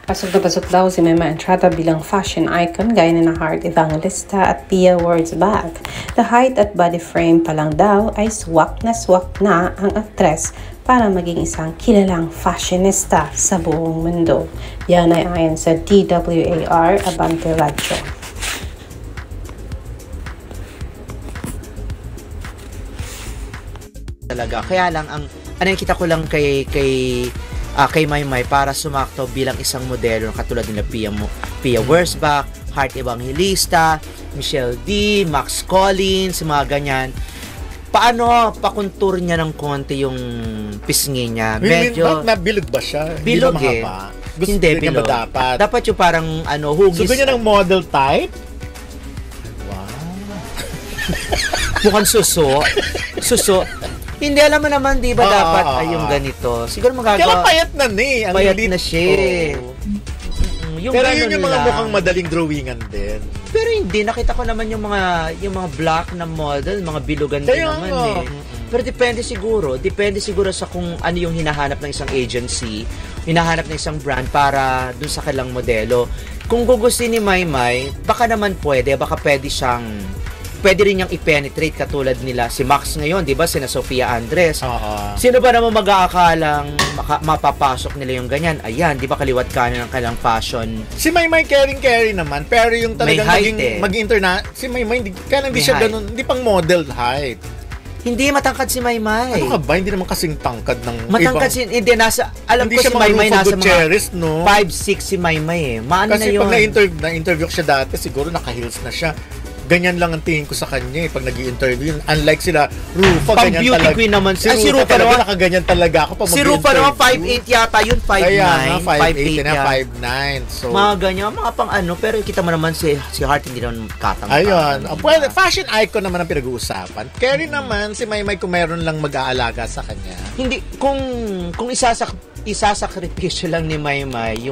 Pasok daw si Mema Entrada bilang fashion icon gaya ni na Heart Evangelista at Pia Wurtzbach. The height at body frame pa lang daw ay swak na ang aktres para maging isang kilalang fashionista sa buong mundo. Yan ay ayon sa DWAR Abante Radyo. Talaga. Kaya lang, ang nakikita ko lang kay Maymay para sumakto bilang isang modelo katulad nila Pia Wurtzbach, Heart Evangelista, Michelle D, Max Collins, mga ganyan. Paano pakontur niya ng konti yung pisngi niya? Medyo nabilog ba siya? Bilog eh. Hindi bilog. Dapat yung parang hugis. So, ganyan ang model type? Wow. Mukhang suso. Hindi, alam mo naman, di ba dapat ay yung ganito? Siguro magagawa. Kaya payat na ni. Payat na siya. Pero yun yung mga mukhang madaling drawingan din. Pero hindi, nakita ko naman yung mga black na model, mga bilugan din naman eh. Pero depende siguro sa kung ano yung hinahanap ng isang agency, hinahanap ng isang brand para dun sa kailang modelo. Kung gugustuhin ni Maymay, baka pwede rin niyang i-penetrate katulad nila si Max ngayon, di ba? Sina Sofia Andres. Sino ba naman mag-aakalang mapapasok nila yung ganyan? Ayan, di ba kaliwat kanan ng kailang fashion? Si Maymay carry naman, pero yung talagang si Maymay, kaya hindi siya ganun, hindi pang model height. Hindi, matangkad si Maymay. Ano ka ba? Hindi naman kasing tangkad ng matangkad hindi, alam ko si Maymay nasa mga 5'6" si Maymay eh. Maano kasi na yun? Kasi pag na-interview ko siya dati, siguro naka-heels na siya. Ganyan lang ang tingin ko sa kanya eh, pag nag-i-interview. Unlike sila, Rufa, ganyan beauty queen naman. Si Rufa talaga, nakaganyan talaga ako pag si Rufa naman 5'8" yata, yun 5'9". Kaya nga, 5'8" na 5'9". So, mga ganyan, mga pang pero kita mo naman si Heart hindi naman katangka. Ayun. Well, fashion icon naman ang pinag-uusapan. Carry naman, si Maymay kung meron lang mag-aalaga sa kanya. Hindi, kung isasakripisyo lang ni Maymay,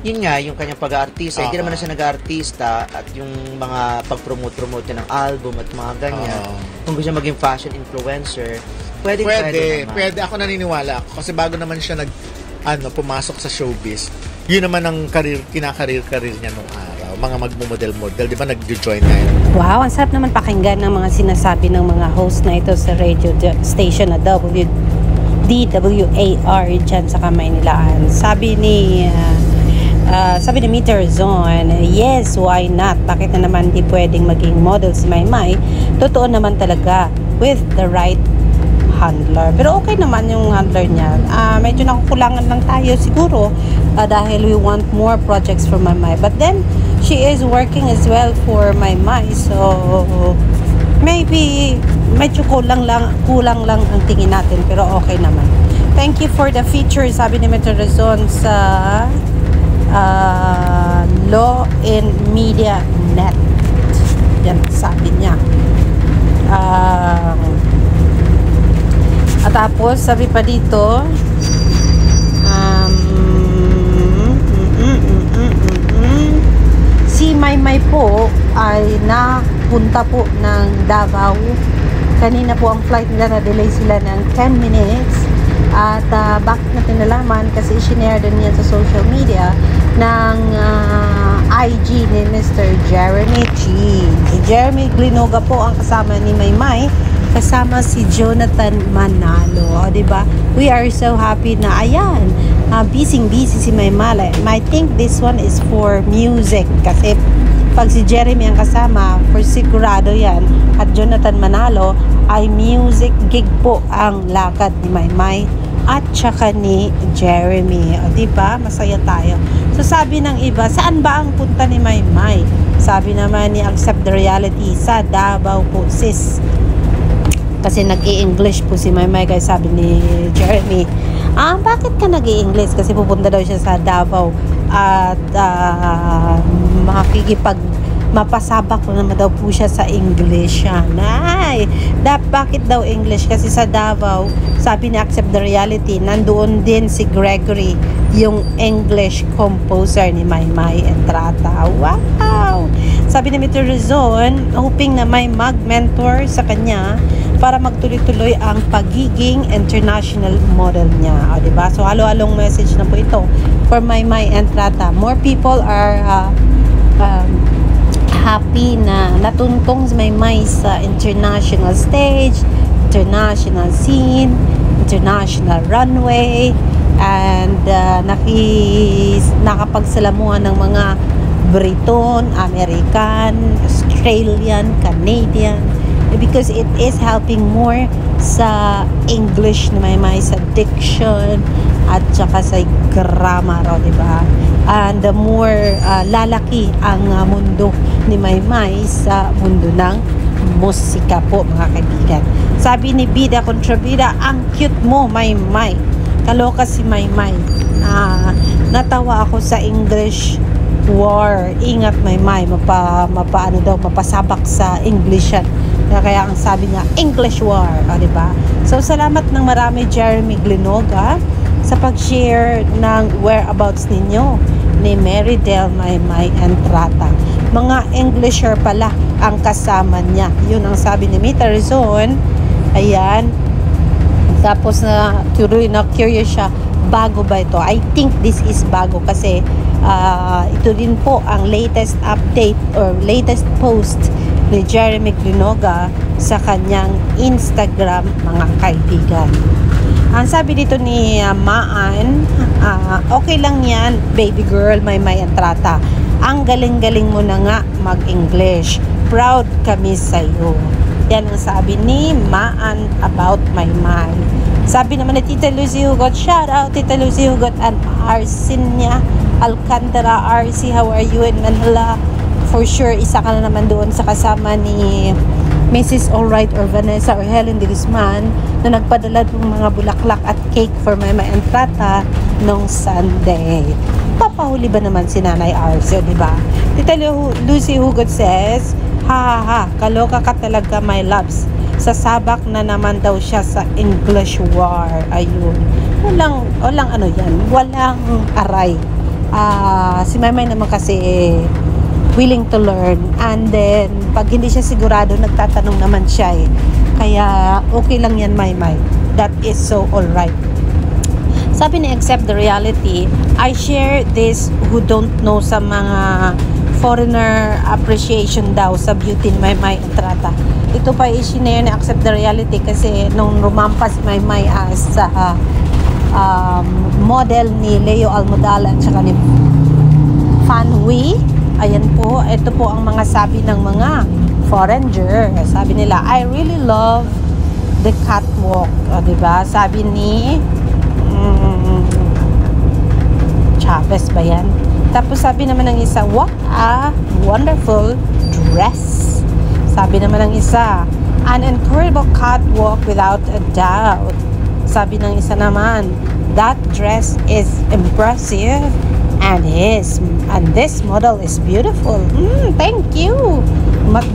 yun nga, yung kanyang pag-aartista, hindi naman na siya nag-aartista at yung mga pag-promote niya ng album at mga ganyan. Kung gusto niya maging fashion influencer, pwede naman. Pwede. Ako naniniwala ako kasi bago naman siya pumasok sa showbiz, yun naman ang kinakareer niya nung araw. Mga magmumodel-model, di ba nag-join na yun? Wow, ang sarap naman pakinggan ng mga sinasabi ng mga host na ito sa radio station na DWAR dyan sa Kamaynilaan. Sabi ni Meter Zone, yes, why not? Bakit na naman di pwedeng maging model si Maymay? Totoo naman talaga with the right handler. Pero okay naman yung handler niya. Medyo nakukulangan lang tayo siguro dahil we want more projects for Maymay. But then, she is working as well for Maymay. So, maybe medyo kulang lang ang tingin natin. Pero okay naman. Thank you for the feature, sabi ni Meter Zone sa Law and Media Net. Yan sabi niya. At tapos sabi pa dito si Maymay po ay napunta po ng Davao. Kanina po ang flight nila, na-delay sila ng 10 minutes. At bakit natin nalaman? Kasi i-share din yan sa social media ng IG ni Mr. Jeremy G. Si Jeremy Glinoga po ang kasama ni Maymay, kasama si Jonathan Manalo. Diba? We are so happy na ayan, busy si Maymay. I think this one is for music kasi pag si Jeremy ang kasama, for sigurado yan, at Jonathan Manalo, ay music gig po ang lakad ni Maymay at saka ni Jeremy. O diba? Masaya tayo. So sabi ng iba, saan ba ang punta ni Maymay? Sabi naman ni Accept the Reality, sa Davao po sis. Kasi nag-i-English po si Maymay, guys, sabi ni Jeremy. Bakit ka nag-i-English? Kasi pupunta daw siya sa Davao at mapasabak ko naman daw po siya sa English. Bakit daw English? Kasi sa Davao, sabi ni Accept the Reality, nandoon din si Gregory, yung English composer ni Maymay Entrada. Wow! Sabi ni Mr. Rizon, hoping na may mag-mentor sa kanya para magtuloy-tuloy ang pagiging international model niya. O, diba? So, halo-halong message na po ito for Maymay Entrata. More people are happy na natuntong si Maymay sa international stage, international scene, international runway, and nakapagsalamuhan ng mga Briton, American, Australian, Canadian, because it is helping more sa English na Maymay, sa diction at saka sa grammar, diba? And the more lalaki ang mundo ni Maymay sa mundo ng musika po, mga kaibigan. Sabi ni Bida Contrabida, ang cute mo, Maymay. Kaloka si Maymay. Natawa ako sa English war. Ingat, Maymay, mapasabak sa English yan. Kaya ang sabi niya, English war, diba? So, salamat ng marami, Jeremy Glinoga, sa pag-share ng whereabouts ninyo ni Marydel Maymay Entrata. Mga Englisher pala ang kasama niya. Yun ang sabi ni Mita Rizon. Ayan. Tapos na curious siya, bago ba ito? I think this is bago kasi ito din po ang latest update or latest post ni Jeremy Glinoga sa kanyang Instagram, mga kaibigan. Ang sabi dito ni Maan, okay lang yan, baby girl, Maymay Entrata. Ang galing-galing mo na nga mag-English. Proud kami sa'yo. Yan ang sabi ni Maan about Maymay. Sabi naman ni Tita Lucy Hugot, shout out Tita Lucy Hugot and Arsinia Alcantara. RC, how are you in Manila? For sure, isa ka na naman doon sa kasama ni Mrs. Alright or Vanessa or Helen de Guzman na nagpadala ng mga bulaklak at cake for Maymay Entrata nung Sunday. Papahuli ba naman si Nanay Arce, di ba? Tita Lucy Hugot says, ha, kaloka ka talaga, my loves. Sasabak na naman daw siya sa English war. Ayun. Walang ano yan. Walang aray. Si Maymay naman kasi willing to learn, and then pag hindi siya sigurado, nagtatanong naman siya kaya okay lang yan, Maymay. That is so alright. Sabi ni Accept the Reality, I share this who don't know sa mga foreigner appreciation daw sa beauty ni Maymay Entrata. Ito pa i-share ni Accept the Reality kasi nung rumampas si Maymay as model ni Leo Almodala at saka ni Fan Hui. Ayan po, ito po ang mga sabi ng mga foreigner. Sabi nila, I really love the catwalk. Diba? Sabi ni Chavez ba yan? Tapos sabi naman ng isa, what a wonderful dress. Sabi naman ng isa, an incredible catwalk without a doubt. Sabi ng isa naman, that dress is impressive. And this model is beautiful. Thank you.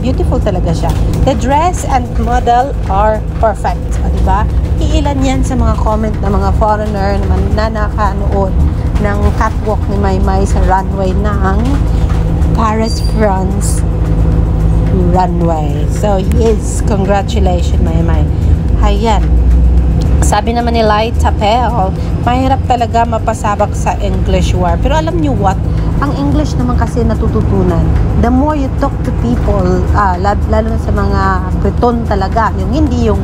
Beautiful talaga siya. The dress and model are perfect. Diba? Iilan yan sa mga comment ng mga foreigner na nakanood ng catwalk ni Maymay sa runway ng Paris, France runway. So, yes, congratulations, Maymay. Ayan. Sabi naman ni Light Tapel, mahirap talaga mapasabak sa English war. Pero alam niyo what? Ang English naman kasi natututunan. The more you talk to people, lalo na sa mga Briton talaga, yung hindi yung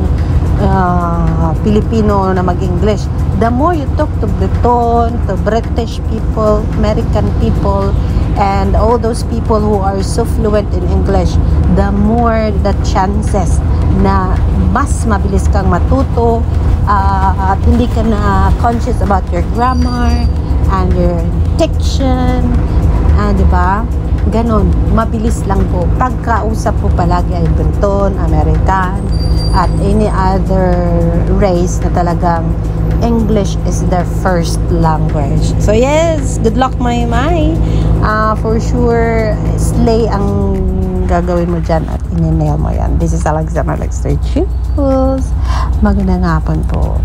Pilipino na mag-English. The more you talk to Briton, to British people, American people, and all those people who are so fluent in English, the more the chances na mas mabilis kang matuto at hindi ka na conscious about your grammar and your diction, diba? Ganon, mabilis lang po. Pagkausap po palagi ay Briton, American, at any other race na talagang English is their first language. So yes, good luck, Maymay. For sure, slay ang gagawin mo dyan at ininail mo yan. This is Alexander Lexter Jules. Magandang hapon po.